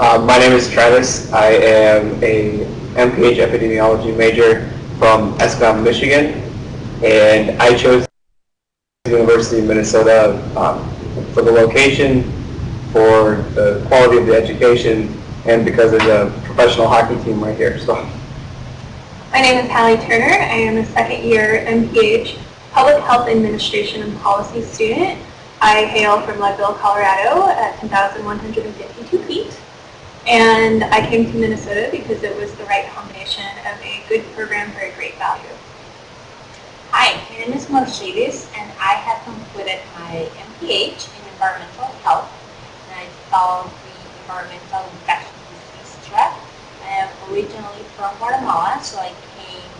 My name is Travis. I am a MPH epidemiology major from Escalon, Michigan, and I chose the University of Minnesota for the location, for the quality of the education, and because there's a professional hockey team right here. So, my name is Hallie Turner. I am a second year MPH Public Health Administration and Policy student. I hail from Leadville, Colorado at 10,152 feet. And I came to Minnesota because it was the right combination of a good program for a great value. Hi, my name is Mercedes, and I have completed my MPH in Environmental Health, and I followed the Environmental Infectious Disease track. I am originally from Guatemala, so I came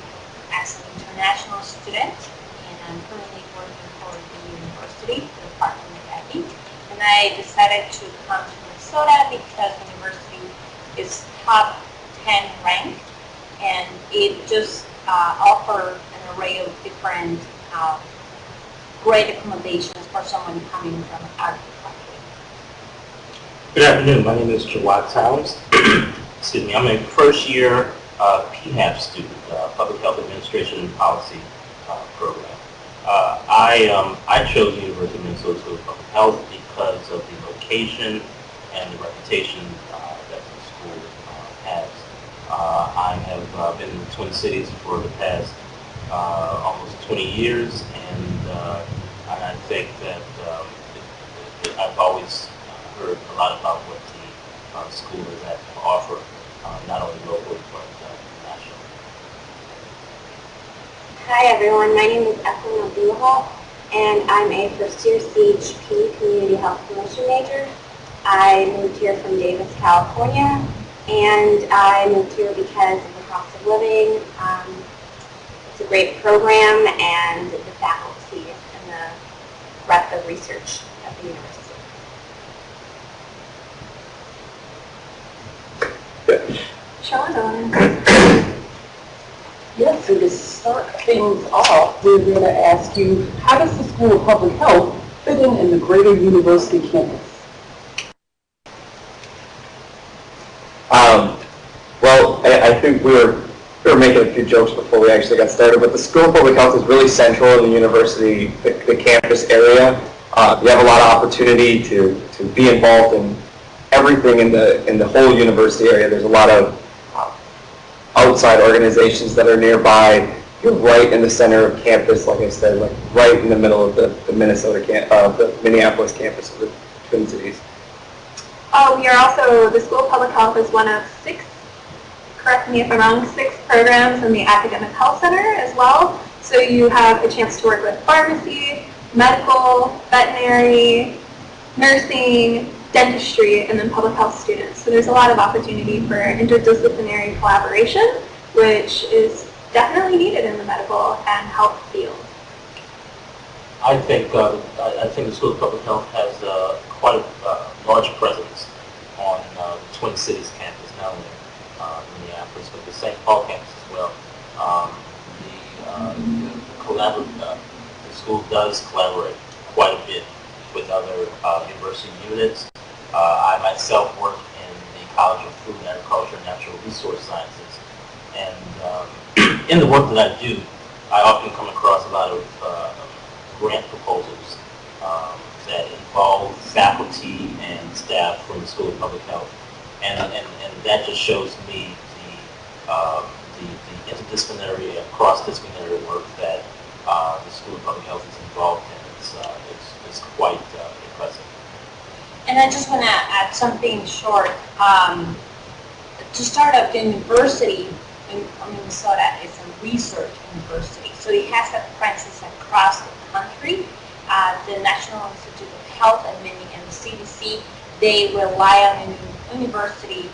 as an international student, and I'm currently working for the university, the Department of Ag, and I decided to come to Minnesota because the university is top 10 ranked, and it just offers an array of different great accommodations for someone coming from out of the country. Good afternoon. My name is Jawad Towers. Excuse me. I'm a first year PHAP student, Public Health Administration and Policy program. I chose the University of Minnesota School of Public Health because of the location and the reputation that the school has. I have been in the Twin Cities for the past almost 20 years, and I think that I've always heard a lot about what the school has to offer, not only locally but nationally. Hi everyone, my name is Ethelyn Abdullah, and I'm a first year CHP Community Health Promotion major. I moved here from Davis, California, and I moved here because of the cost of living. It's a great program, and the faculty and the breadth of research at the university. Shauna. Yes, so to start things off, we're going to ask you, how does the School of Public Health fit in the greater university campus? Well, I think we were making a few jokes before we actually got started, but the School of Public Health is really central in the university, the campus area. You have a lot of opportunity to be involved in everything in the whole university area. There's a lot of outside organizations that are nearby. You're right in the center of campus, like I said, like right in the middle of the Minneapolis campus of the Twin Cities. We are also, the School of Public Health is one of 6, correct me if I'm wrong, 6 programs in the Academic Health Center as well. So you have a chance to work with pharmacy, medical, veterinary, nursing, dentistry, and then public health students. So there's a lot of opportunity for interdisciplinary collaboration, which is definitely needed in the medical and health field. I think the School of Public Health has quite a large presence on the Twin Cities campus, not only Minneapolis, but the St. Paul campus as well. The school does collaborate quite a bit with other university units. I myself work in the College of Food and Agriculture and Natural Resource Sciences, and in the work that I do, I often come across a lot of grant proposals that involve faculty and staff from the School of Public Health, and that just shows me the interdisciplinary and cross-disciplinary work that the School of Public Health is involved in. It's quite impressive. And I just want to add something short. To start up, the university in Minnesota is a research university, so it has a presence across the country. The National Institute of Health and the CDC, they rely on the university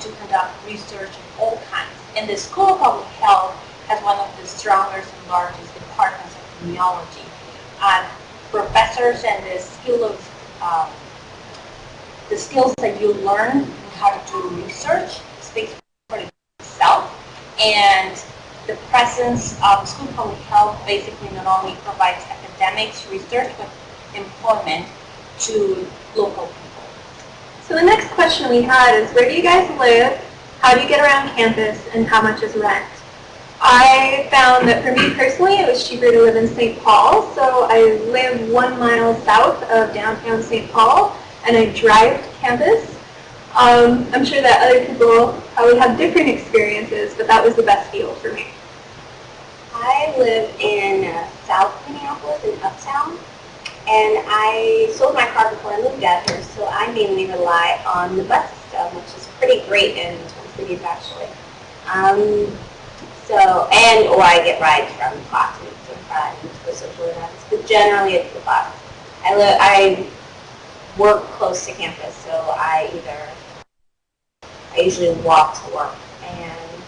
to conduct research of all kinds. And the School of Public Health has one of the strongest and largest departments of immunology. Professors and the skills that you learn in how to do research speaks for itself. And the presence of the School of Public Health basically not only provides academics, research, but employment to local people. So the next question we had is, where do you guys live? How do you get around campus? And how much is rent? I found that for me personally, it was cheaper to live in St. Paul. So I live 1 mile south of downtown St. Paul, and I drive to campus. I'm sure that other people probably have different experiences, but that was the best deal for me. I live in South Minneapolis in Uptown, and I sold my car before I moved out here, so I mainly rely on the bus system, which is pretty great in Twin Cities actually. Or I get rides from classmates and friends for social events, but generally it's the bus. I work close to campus, so I usually walk to work. And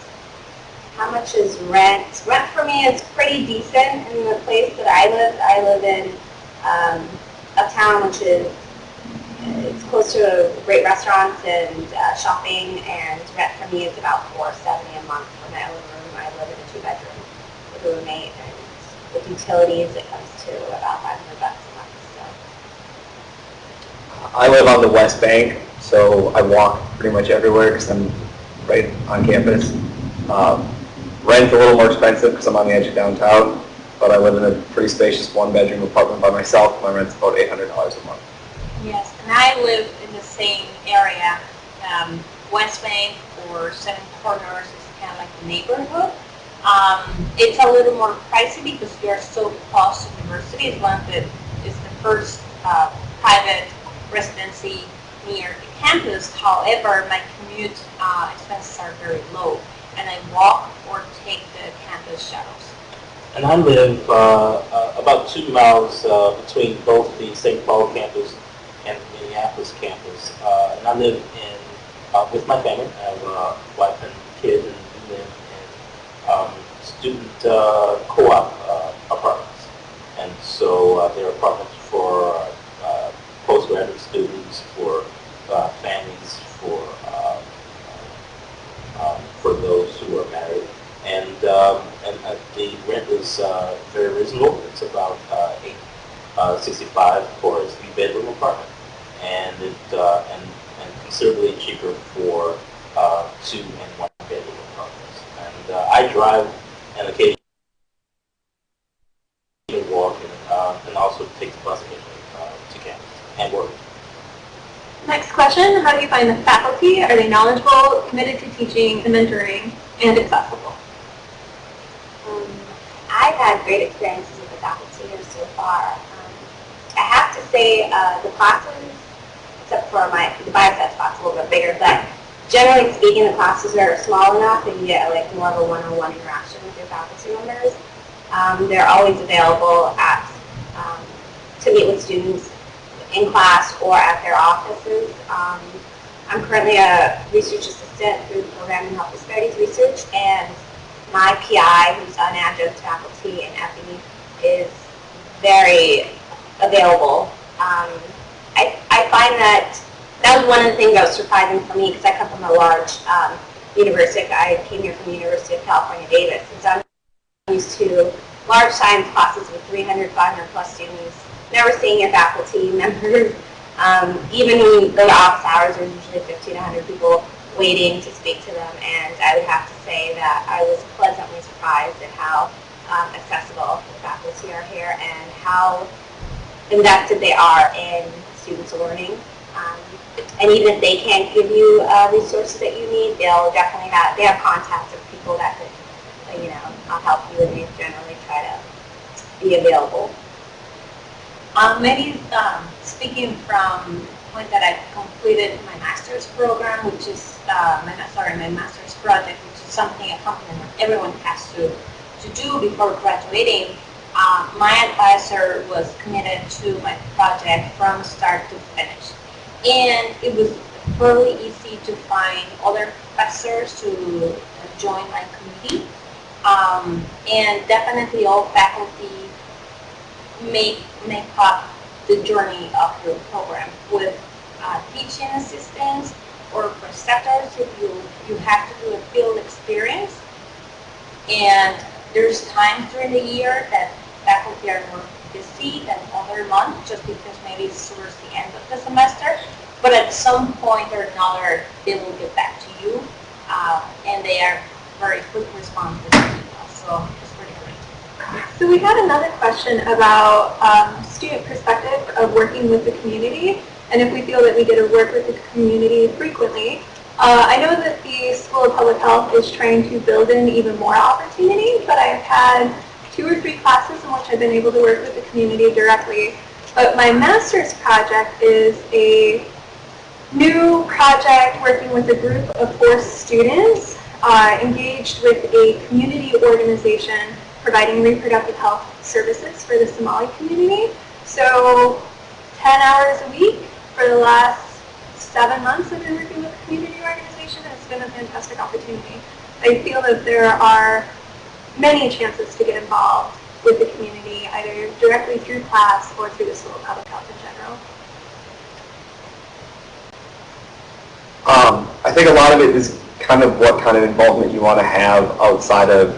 how much is rent? Rent for me is pretty decent in the place that I live. I live in Uptown, which is it's close to great restaurants and shopping, and rent for me is about $470 a month for my own room. I live in a 2-bedroom with a roommate, and with utilities it comes to about $500 a month. So. I live on the West Bank, so I walk pretty much everywhere because I'm right on campus. Rent's a little more expensive because I'm on the edge of downtown, but I live in a pretty spacious 1-bedroom apartment by myself. My rent's about $800 a month. Yes, and I live in the same area. West Bank or Seven Corners is kind of like the neighborhood. It's a little more pricey because we are so close to the university. It's the first private residency near the campus. However, my commute expenses are very low, and I walk or take the campus shuttles. And I live about 2 miles between both the St. Paul campus and the Minneapolis campus. And I live with my family. I have a wife and kid, and we live in student co-op apartments. And so there are apartments for postgraduate students, for families, for those who are married. And the rent is very reasonable. It's about $865 for a 3-bedroom apartment, and considerably cheaper for 2- and 1-bedroom apartments. And I drive and occasionally walk and also take the bus to campus and work. Next question, how do you find the faculty? Are they knowledgeable, committed to teaching and mentoring, and accessible? I've had great experiences with the faculty here so far. I have to say the classes, except for the biostats class, a little bit bigger, but generally speaking, the classes are small enough and you get like more of a one-on-one interaction with your faculty members. They're always available to meet with students in class or at their offices. I'm currently a research assistant through the program in Health Disparities Research, and my PI, who's an adjunct faculty in FE, is very available. I find that was one of the things that was surprising for me because I come from a large university. I came here from the University of California, Davis, and so I'm used to large science classes with 300, 500 plus students, never seeing your faculty members. Even when you go to office hours, there's usually 50 to 100 people waiting to speak to them, and I would have to say that I was pleasantly surprised at how accessible the faculty are here and how invested they are in students' learning. And even if they can't give you resources that you need, they'll definitely they have contacts of people that could, help you, and they generally try to be available. Maybe speaking from the point that I've completed my master's program, which is my master's project, which is something a company everyone has to do before graduating. My advisor was committed to my project from start to finish, and it was fairly easy to find other professors to join my committee, and definitely all faculty make up the journey of your program with teaching assistants or preceptors if you have to do a field experience. And there's times during the year that faculty are more busy than other months just because maybe it's towards the end of the semester. but at some point or another, they will get back to you, and they are very quick response to emails, so it's pretty great. So we had another question about student perspective of working with the community, and if we feel that we get to work with the community frequently. I know that the School of Public Health is trying to build in even more opportunity, but I've had 2 or 3 classes in which I've been able to work with the community directly. But my master's project is a new project working with a group of 4 students engaged with a community organization providing reproductive health services for the Somali community. So 10 hours a week for the last 7 months I've been working with a community organization, and it's been a fantastic opportunity. I feel that there are many chances to get involved with the community, either directly through class or through the School of Public Health in general. I think a lot of it is kind of what kind of involvement you want to have outside of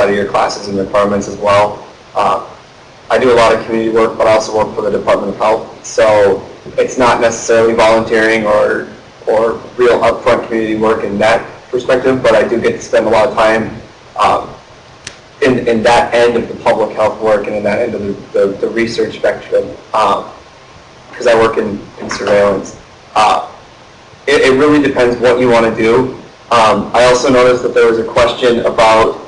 your classes and requirements as well. I do a lot of community work, but I also work for the Department of Health, so it's not necessarily volunteering or real upfront community work in that perspective, but I do get to spend a lot of time in that end of the public health work and in that end of the research spectrum, because I work in surveillance. It really depends what you want to do. I also noticed that there was a question about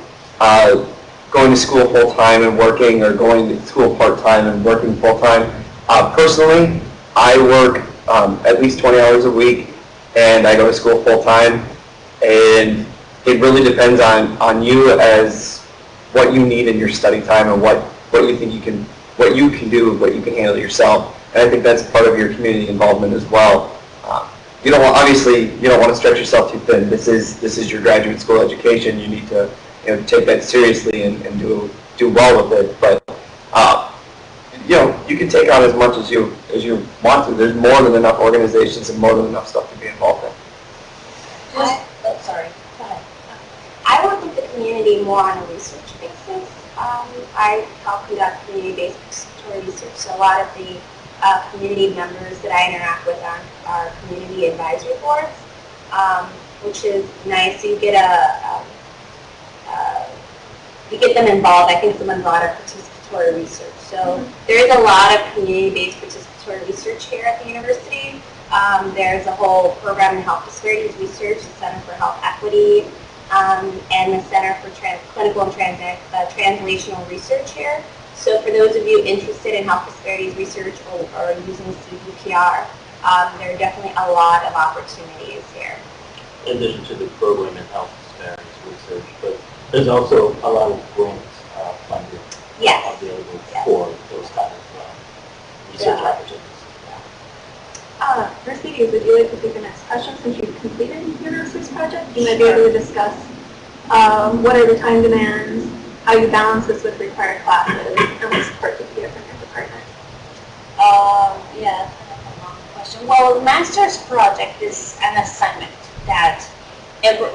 going to school full-time and working, or going to school part-time and working full-time. Personally, I work at least 20 hours a week, and I go to school full-time, and it really depends on you as what you need in your study time and what you think you can do, what you can handle yourself. And I think that's part of your community involvement as well. You don't want, obviously, you don't want to stretch yourself too thin. This is your graduate school education. You need to take that seriously and do well with it. But you can take on as much as you want to. There's more than enough organizations and more than enough stuff to be involved in. Sorry. Go ahead. I work with the community more on a research basis. I help conduct community-based participatory research, so a lot of the community members that I interact with on our community advisory boards, which is nice. You get you get them involved. I think someone brought up participatory research. So there is a lot of community-based participatory research here at the university. There's a whole program in health disparities research, the Center for Health Equity, and the Center for Clinical and Translational Research here. So for those of you interested in health disparities research or using CVPR, there are definitely a lot of opportunities here. In addition to the program in health disparities research, but there's also a lot of grants funded available for those kind of research opportunities. Mercedes, would you like to take the next question since you've completed your research project? You might be able to discuss what are the time demands, how you balance this with required classes, and what support you get from your department. Yeah, that's a long question. Well, the master's project is an assignment that every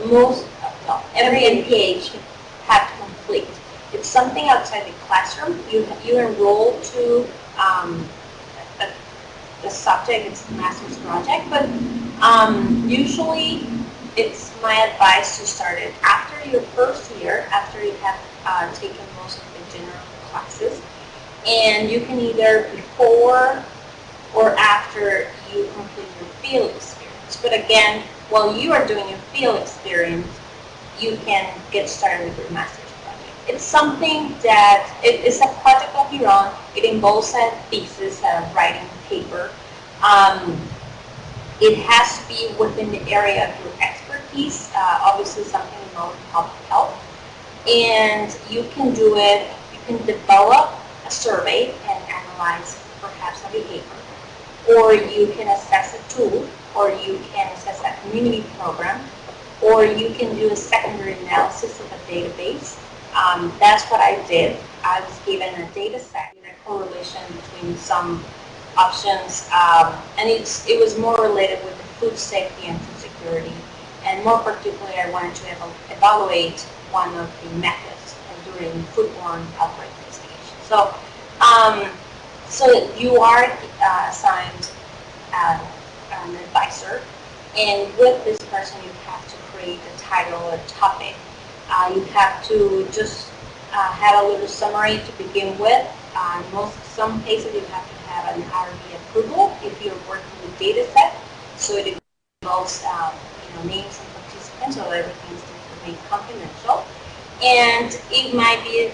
MPH have to complete. It's something outside the classroom. You enroll to the subject. It's a master's project, but usually it's my advice to start it after your first year, after you have taken most of the general classes, and you can either before or after you complete your field experience. But again, while you are doing your field experience, you can get started with your master's project. It's something that, it's a project of your own. It involves a thesis, a writing paper. It has to be within the area of your expertise, obviously something involved in public health. And you can do it, you can develop a survey and analyze perhaps a behavior. Or you can assess a tool, or you can assess a community program, or you can do a secondary analysis of a database. That's what I did. I was given a data set and a correlation between some options, and it was more related with the food safety and food security. And more particularly, I wanted to evaluate one of the methods of doing foodborne outbreak investigation. So, so you are assigned an advisor. And with this person, you have to create a title or topic. You have to just have a little summary to begin with. Some cases you have to have an IRB approval if you're working with data set. So it involves names and participants, so everything is remain confidential. And it might be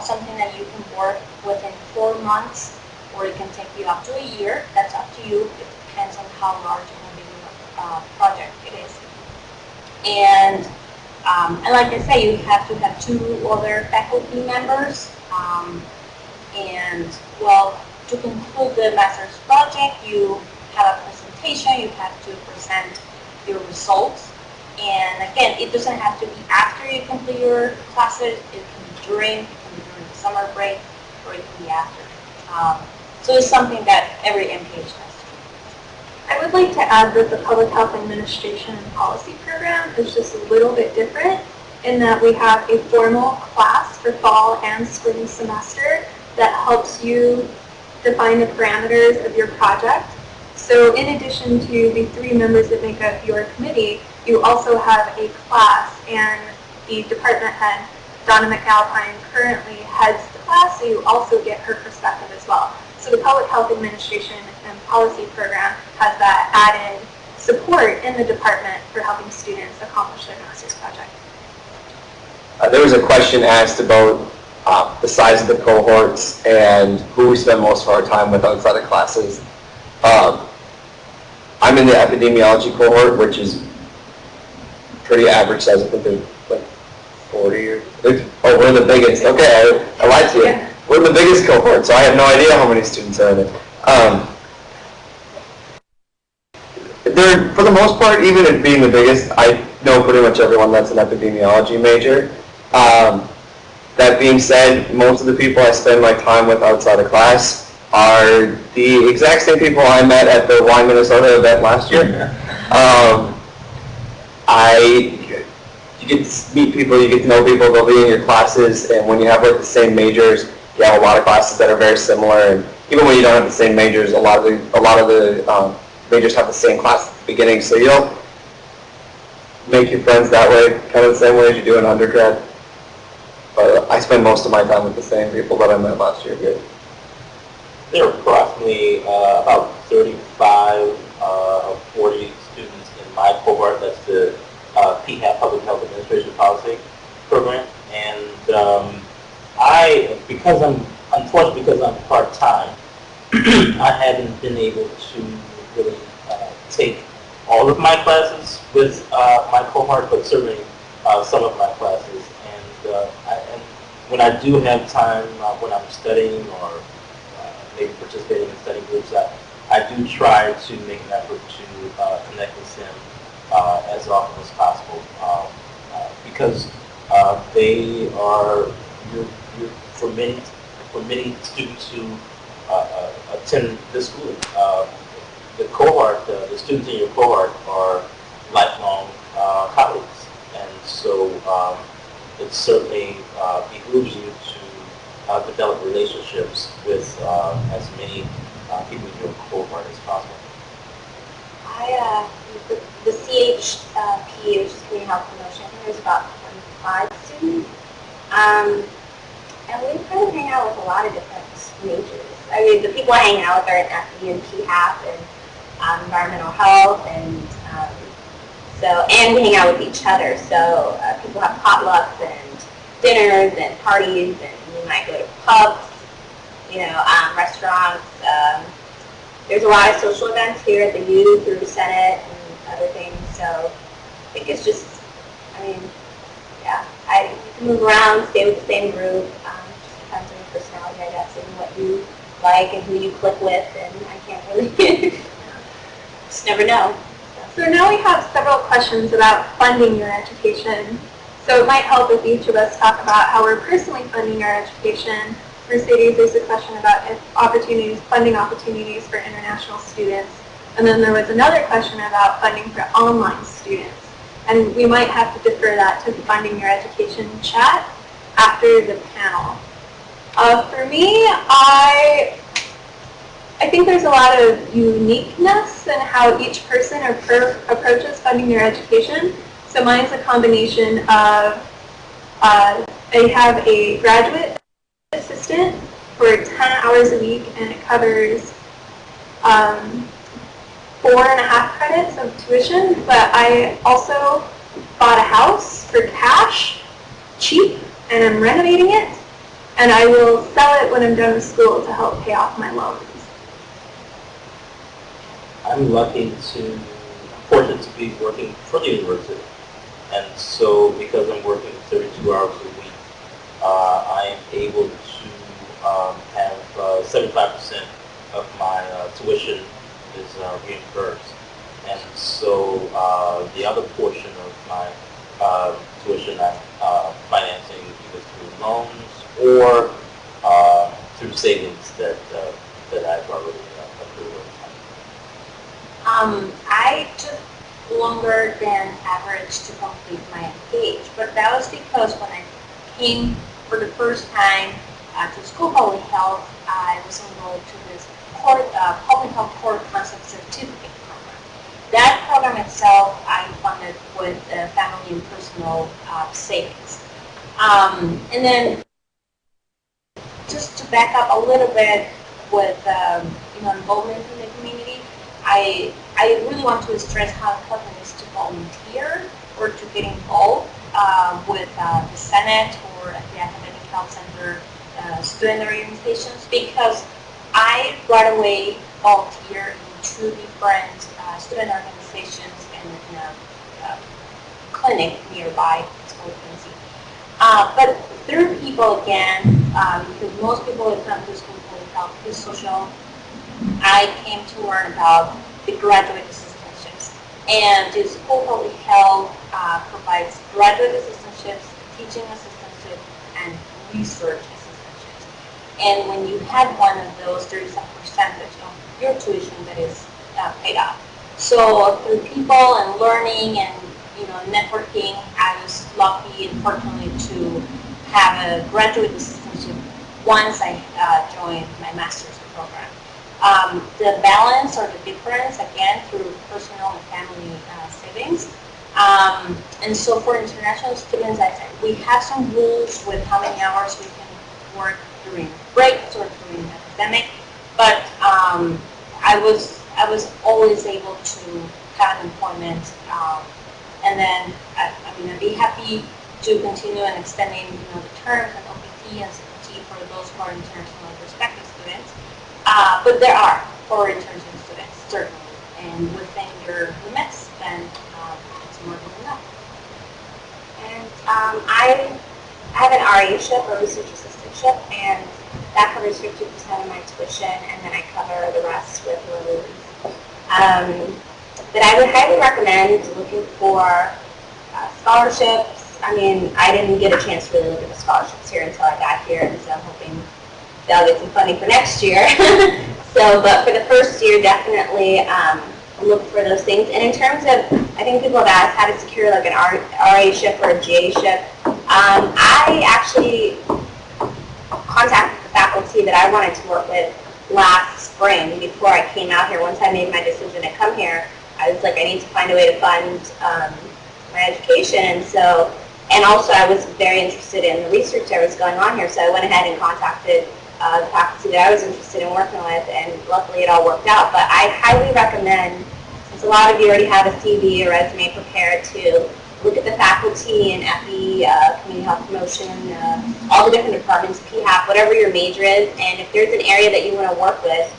something that you can work within 4 months, or it can take you up to a year. That's up to you. It depends on how large and big of a project it is. And like I say, you have to have 2 other faculty members. To conclude the master's project, you have a presentation. You have to present your results. And again, it doesn't have to be after you complete your classes. It can be during the summer break, or it can be after. So it's something that every MPH has to do. I would like to add that the Public Health Administration and Policy program is just a little bit different in that we have a formal class for fall and spring semester that helps you define the parameters of your project. So in addition to the 3 members that make up your committee, you also have a class, and the department head, Donna McAlpine, currently heads the class, so you also get her perspective as well. So the Public Health Administration and Policy program has that added support in the department for helping students accomplish their master's project. There was a question asked about the size of the cohorts and who we spend most of our time with outside of classes. I'm in the epidemiology cohort, which is pretty average size. I think there's like 40 or... Oh, we're the biggest. Okay, I lied to you. Yeah. We're the biggest cohort, so I have no idea how many students are in it. For the most part, even at being the biggest, I know pretty much everyone that's an epidemiology major. That being said, most of the people I spend my time with outside of class are the exact same people I met at the Y Minnesota event last year. You get to meet people, you get to know people, they'll be in your classes, and when you have like the same majors, you have a lot of classes that are very similar, and even when you don't have the same majors, a lot of the majors have the same class at the beginning, so you'll make your friends that way, kind of the same way as you do in undergrad. But I spend most of my time with the same people that I met last year. Good. There are approximately about 35 or 40 students in my cohort. That's the PHAP, Public Health Administration Policy program. And unfortunately, because I'm part-time, I haven't been able to really take all of my classes with my cohort, but certainly some of my classes. And when I do have time, when I'm studying or maybe participating in study groups, I do try to make an effort to connect with them as often as possible, because they are for many students who attend this school. The cohort, the students in your cohort are lifelong colleagues, and so it certainly behooves you to develop relationships with as many people in your cohort as possible. The CHP, which is Community Health Promotion, I think there's about 25 students. And we kind of hang out with a lot of different majors. I mean, the people I hang out with are in FE and PHAP and environmental health, and and we hang out with each other. So people have potlucks and dinners and parties, and we might go to pubs, restaurants. There's a lot of social events here at the U through the Senate and other things. So I think it's just, you can move around, stay with the same group. Just depends on your personality, I guess, and what you like and who you click with. And I can't really, just never know. So now we have several questions about funding your education. So it might help if each of us talk about how we're personally funding our education. Mercedes, there's a question about funding opportunities for international students. And then there was another question about funding for online students. And we might have to defer that to the Funding Your Education chat after the panel. For me, I think there's a lot of uniqueness in how each person approaches funding their education. So mine's a combination of, I have a graduate assistant for 10 hours a week, and it covers 4.5 credits of tuition, but I also bought a house for cash, cheap, and I'm renovating it, and I will sell it when I'm done with school to help pay off my loans. I'm fortunate to be working for the university. And so because I'm working 32 hours a week, I am able to have 75% of my tuition is reimbursed. And so the other portion of my tuition I'm financing either through loans or through savings that I've already accrued over time. I took longer than average to complete my MPH, but that was because when I came for the first time to school public health, I was enrolled to this public health core concept certificate program. That program itself I funded with family and personal savings. And then just to back up a little bit with involvement in the community, I really want to stress how important it is to volunteer or to get involved with the Senate or at the Academic Health Center student organizations, because I right away volunteer in 2 different student organizations and in a clinic nearby. It's called Quincy. But through people again, because most people who come to school public health is social, I came to learn about the graduate assistantships. And the school public health provides graduate assistantships, teaching assistantships, and research assistantships. And when you had one of those, there is a percentage of your tuition that is paid off. So through people and learning and networking, I was lucky and fortunate to have a graduate assistantship once I joined my master's program. The balance or the difference, again, through personal and family savings. And so for international students, we have some rules with how many hours we can work during breaks or during academic, but I was always able to have employment, and then I'd be happy to continue and extending the terms and OPT and CPT for those who are international perspective students. But there are for international students, certainly, and within your limits, then it's more than enough. And I have an RA-ship, or research assistantship, and that covers 50% of my tuition, and then I cover the rest with loans. But I would highly recommend looking for scholarships. I mean, I didn't get a chance to really look at the scholarships here until I got here, and so I'm hoping that I'll get some funding for next year. But for the first year, definitely look for those things. And in terms of, I think people have asked how to secure like an RA-ship or a GA-ship. I actually contacted the faculty that I wanted to work with last spring before I came out here. Once I made my decision to come here, I was like, I need to find a way to fund my education. And also I was very interested in the research that was going on here, so I went ahead and contacted the faculty that I was interested in working with, and luckily it all worked out. But I highly recommend, since a lot of you already have a CV or resume prepared, to look at the faculty in FE, community health promotion, all the different departments, PHAP, whatever your major is, and if there's an area that you want to work with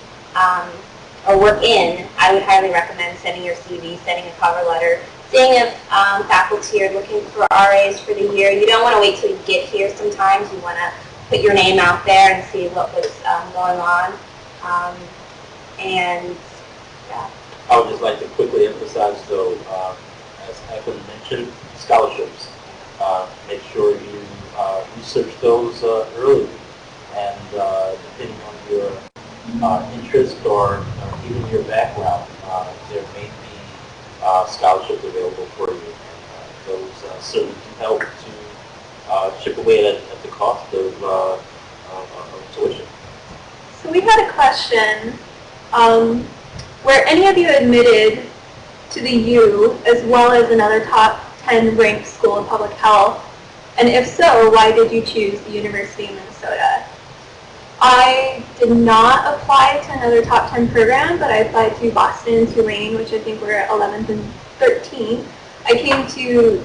or work in, I would highly recommend sending your CV, sending a cover letter, seeing if faculty are looking for RAs for the year. You don't want to wait till you get here sometimes. You want to put your name out there and see what was going on. And yeah. I would just like to quickly emphasize, though, as Evan mentioned, scholarships. Make sure you research those early, and depending on your interest or even your background, there may be scholarships available for you. And those certainly can help to chip away at the cost of tuition. So we had a question Were any of you admitted to the U as well as another top 10 ranked school of public health? And if so, why did you choose the University of Minnesota? I did not apply to another top 10 program, but I applied to Boston and Tulane, which I think were 11th and 13th. I came to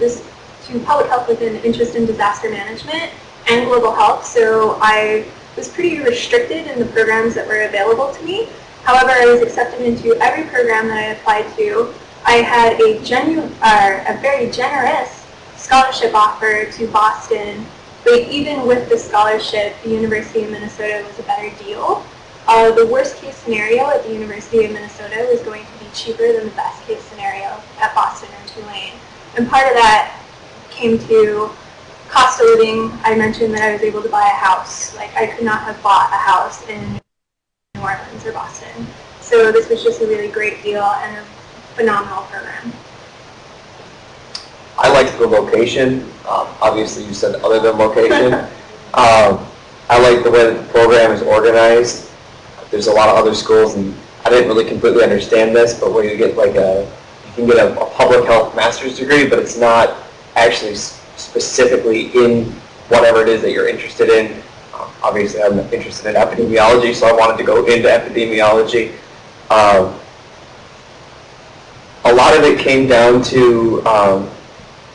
public health with an interest in disaster management and global health, so I was pretty restricted in the programs that were available to me. However, I was accepted into every program that I applied to. I had a very generous scholarship offer to Boston, but even with the scholarship, the University of Minnesota was a better deal. The worst case scenario at the University of Minnesota was going to be cheaper than the best case scenario at Boston or Tulane. And part of that came to cost of living. I mentioned that I was able to buy a house. Like, I could not have bought a house in New Orleans or Boston. So this was just a really great deal and a phenomenal program. I liked the location. Obviously, you said other than location. I like the way that the program is organized. There's a lot of other schools, and I didn't really completely understand this, but where you get like you can get a public health master's degree, but it's not actually specifically in whatever it is that you're interested in. Obviously, I'm interested in epidemiology, so I wanted to go into epidemiology. A lot of it came down to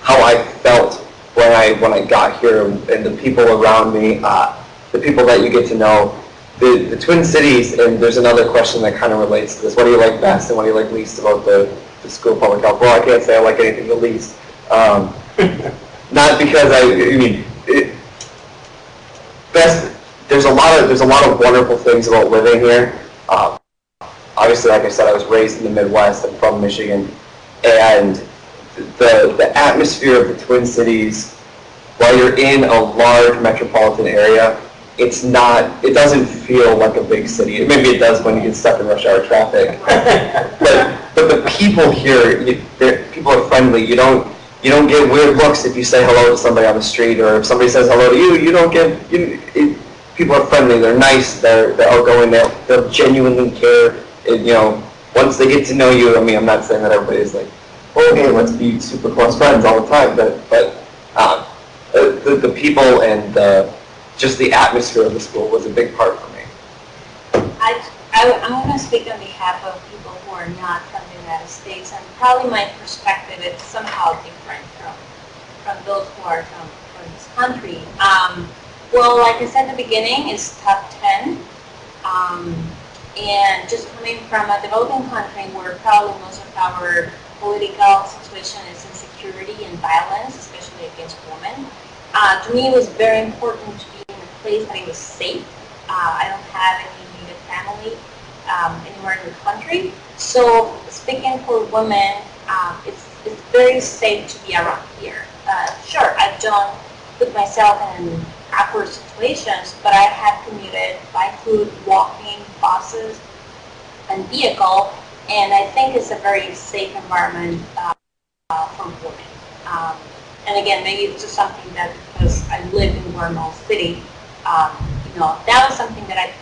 how I felt when I got here, and the people around me, the people that you get to know. The Twin Cities, and there's another question that kind of relates to this. What do you like best and what do you like least about the School of Public Health? Well, I can't say I like anything the least. Not because best. There's a lot of wonderful things about living here. Obviously, like I said, I was raised in the Midwest. I'm from Michigan, and the atmosphere of the Twin Cities, while you're in a large metropolitan area, it doesn't feel like a big city. Maybe it does when you get stuck in rush hour traffic. but the people here, people are friendly. You don't get weird looks if you say hello to somebody on the street, or if somebody says hello to you, you don't get. People are friendly. They're nice. They're outgoing. They'll genuinely care. Once they get to know you. I mean, I'm not saying that everybody's like, okay, let's be super close friends all the time, but the people and just the atmosphere of the school was a big part for me. I'm going to speak on behalf of people who are not from the United States, and probably my perspective is somehow different from those who are from this country. Well, like I said at the beginning, it's top 10. And just coming from a developing country where probably most of our political situation is insecurity and violence, especially against women, to me it was very important to be in a place that it was safe. I don't have any immediate family anywhere in the country. So speaking for women, it's very safe to be around here. Sure, I've put myself in awkward situations, but I have commuted by foot, walking, buses, and vehicle, and I think it's a very safe environment for women. And again, maybe it's just something that because I live in Vermont City, that was something that I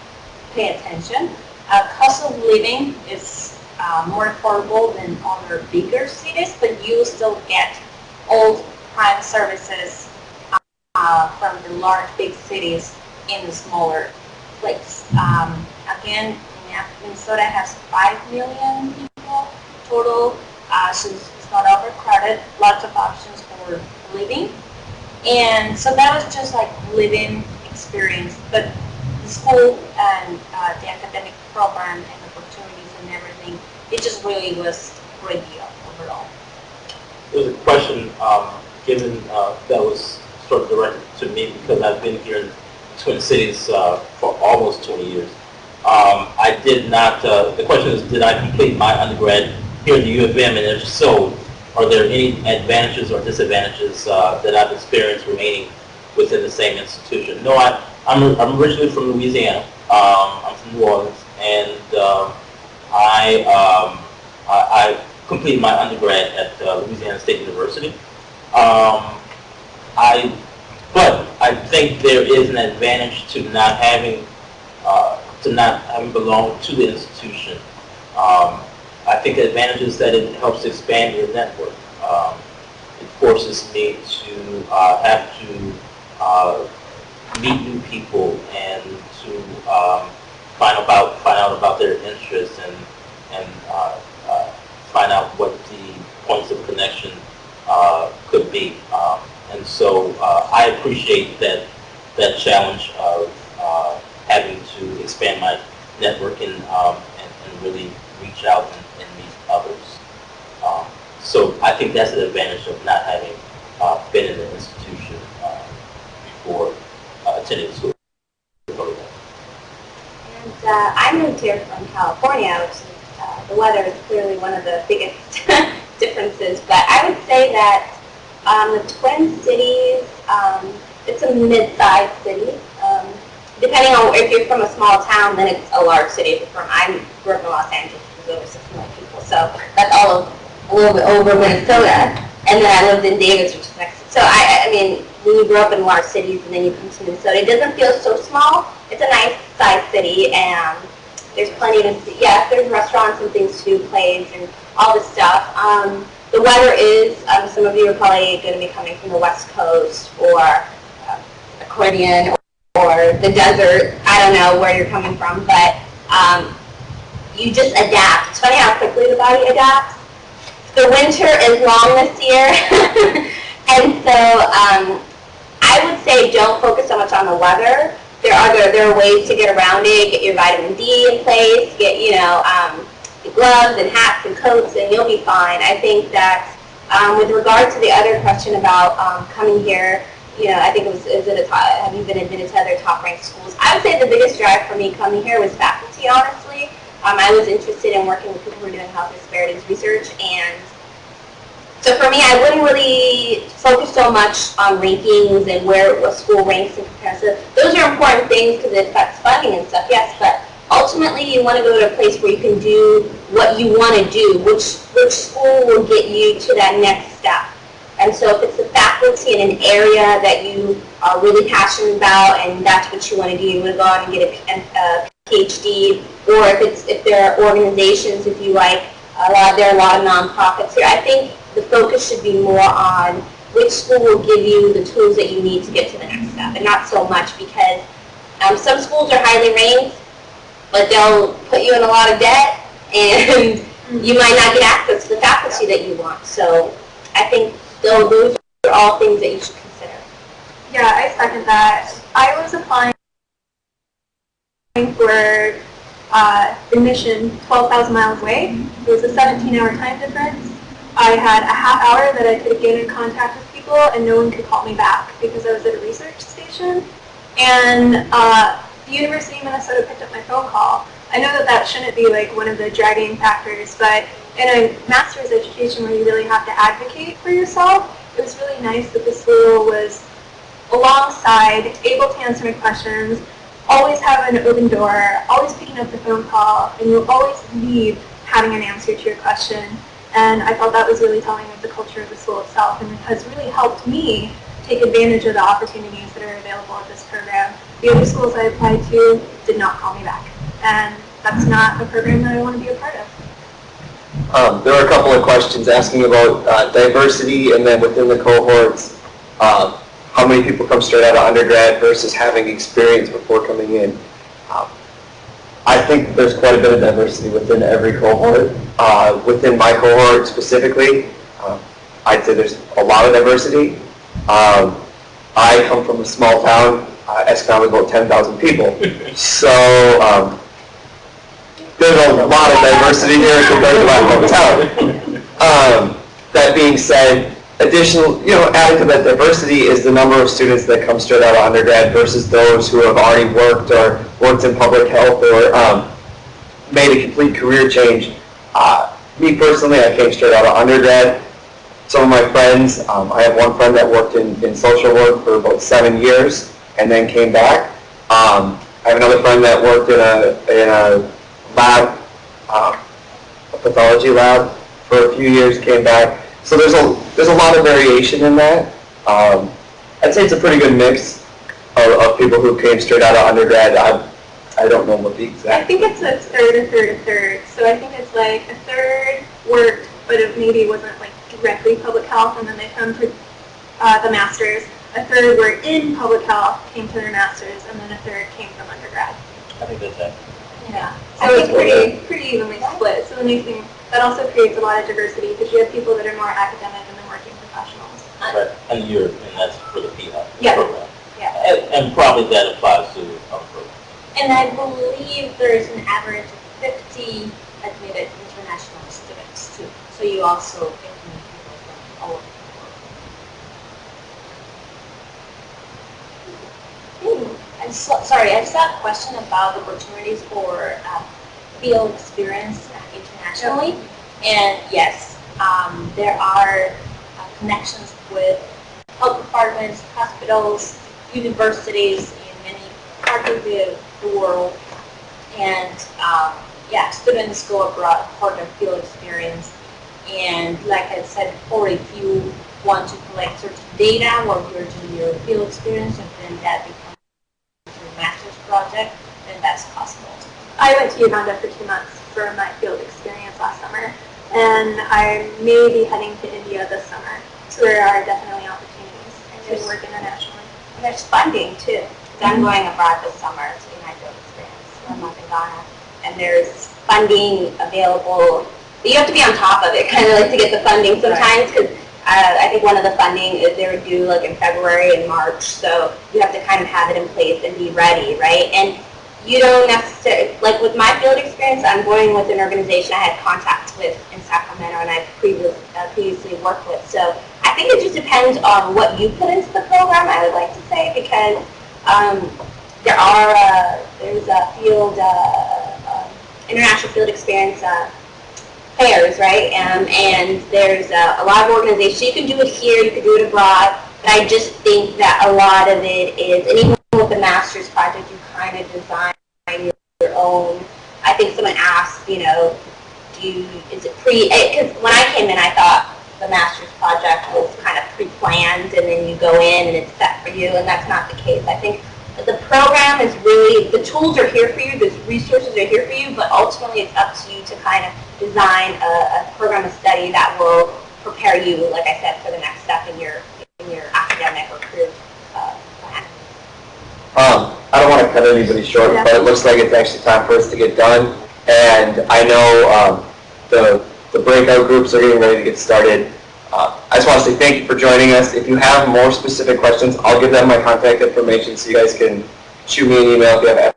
pay attention. Cost of living is more affordable than other bigger cities, but you still get all prime services from the large big cities in the smaller place. Again, Minnesota has 5 million people total, so it's not overcrowded, lots of options for living. And so that was just like living experience, but the school and the academic program and opportunities and everything, it just really was a great deal overall. There's a question given that was sort of directed to me because I've been here in Twin Cities for almost 20 years. I did not, the question is, did I complete my undergrad here at the U of M, and if so, are there any advantages or disadvantages that I've experienced remaining within the same institution? No, I'm originally from Louisiana. I'm from New Orleans, and I completed my undergrad at Louisiana State University. But I think there is an advantage to not having to not having belonged to the institution. I think the advantage is that it helps expand your network. It forces me to have to meet new people and to find out about their interests and find out what the points of connection could be. And so I appreciate that challenge of having to expand my network and really reach out and meet others. So I think that's an advantage of not having been in the institution before attending school. And I moved here from California, which is, the weather is clearly one of the biggest differences, but I would say that the Twin Cities, it's a mid-sized city. Depending on if you're from a small town, then it's a large city. I grew up in Los Angeles, there's over 6 million people, so that's all a little bit over Minnesota. And then I lived in Davis, which is next. So I mean, when you grow up in large cities and then you come to Minnesota, it doesn't feel so small. It's a nice sized city, and there's plenty to see. Yes, there's restaurants and things to do, plays and all this stuff. The weather is, some of you are probably going to be coming from the West Coast or the Caribbean or the desert. I don't know where you're coming from, but you just adapt. It's funny how quickly the body adapts. The winter is long this year, and so I would say don't focus so much on the weather. There are ways to get around it. Get your vitamin D in place. Get gloves and hats and coats, and you'll be fine. I think that with regard to the other question about coming here, I think it was, have you been admitted to other top-ranked schools? I would say the biggest drive for me coming here was faculty, honestly. I was interested in working with people who are doing health disparities research, and so for me, I wouldn't really focus so much on rankings and where a school ranks in comparison. Those are important things because it affects funding and stuff, yes, but ultimately you want to go to a place where you can do what you want to do, which school will get you to that next step. And so if it's the faculty in an area that you are really passionate about and that's what you want to do, you want to go out and get a PhD, or if there are organizations, if you like, there are a lot of nonprofits here. I think the focus should be more on which school will give you the tools that you need to get to the next step, and not so much because some schools are highly ranked, but they'll put you in a lot of debt, and you might not get access to the faculty that you want. So I think those are all things that you should consider. Yeah, I second that. I was applying for admission 12,000 miles away. It was a 17-hour time difference. I had a half hour that I could get in contact with people, and no one could call me back because I was at a research station. And the University of Minnesota picked up my phone call. I know that shouldn't be like one of the dragging factors, but in a master's education where you really have to advocate for yourself, it was really nice that the school was alongside, able to answer my questions, always have an open door, always picking up the phone call, and you'll always leave having an answer to your question. And I thought that was really telling of the culture of the school itself, and it has really helped me take advantage of the opportunities that are available at this program. The other schools I applied to did not call me back, and that's not a program that I want to be a part of. There are a couple of questions asking about diversity, and then within the cohorts, how many people come straight out of undergrad versus having experience before coming in. I think there's quite a bit of diversity within every cohort. Within my cohort specifically, I'd say there's a lot of diversity. I come from a small town, Escon with about 10,000 people. So there's a lot of diversity here compared to my hometown. That being said, adding to that diversity is the number of students that come straight out of undergrad versus those who have already worked or worked in public health or made a complete career change. Me personally, I came straight out of undergrad. Some of my friends, I have one friend that worked in social work for about 7 years and then came back. I have another friend that worked in a lab, a pathology lab for a few years, came back. So there's a lot of variation in that. I'd say it's a pretty good mix of people who came straight out of undergrad. I don't know what the exact. I think it's a third. So I think it's like a third worked, but it maybe wasn't like directly public health, and then they come to the master's. A third were in public health, came to their master's, and then a third came from undergrad. I think that's it. Yeah. So it's pretty evenly split. So the nice thing, that also creates a lot of diversity because you have people that are more academic and then working professionals. Right. And that's for the PHEP Yeah. program. Yeah. And probably that applies to other programs. And I believe there's an average of 50 admitted international students too. So you also get to meet people from all over the world. I'm sorry, I just have a question about opportunities for field experience internationally. And yes, there are connections with health departments, hospitals, universities in many parts of the world. And yeah, students go abroad for their field experience. And like I said before, if you want to collect certain data while you're doing your field experience, and then that becomes your master's project, then that's possible. I went to Uganda for 2 months for my field experience last summer, and I may be heading to India this summer. So there are definitely opportunities to work internationally. There's funding too. 'Cause I'm going abroad this summer to do my field experience for a month in Ghana, and there's funding available. But you have to be on top of it, kind of like to get the funding sometimes, because I think one of the funding is they were due like in February and March, so you have to kind of have it in place and be ready, right? And you don't necessarily, like with my field experience, I'm going with an organization I had contact with in Sacramento and I previously worked with. So I think it just depends on what you put into the program, I would like to say, because there's a field, international field experience fairs, right? And there's a lot of organizations. You can do it here, you can do it abroad, but I just think that a lot of it is, and even with the master's project, you kind of design your own. I think someone asked, you know, is it because when I came in, I thought the master's project was kind of pre-planned, and then you go in and it's set for you, and that's not the case. I think the program is really, the tools are here for you, the resources are here for you, but ultimately it's up to you to kind of design a program of study that will prepare you, like I said, for the next step in your academic or career plan. I don't want to cut anybody short, but it looks like it's actually time for us to get done. And I know the breakout groups are getting ready to get started. I just want to say thank you for joining us. If you have more specific questions, I'll give them my contact information so you guys can shoot me an email if you have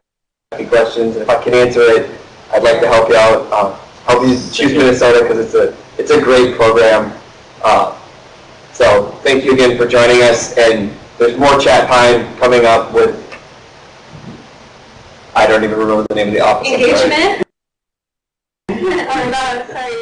any questions. And if I can answer it, I'd like to help you out. Help you choose Minnesota because it's a great program. So thank you again for joining us. And there's more chat time coming up with, I don't even remember the name of the office. Engagement? Oh, no, sorry.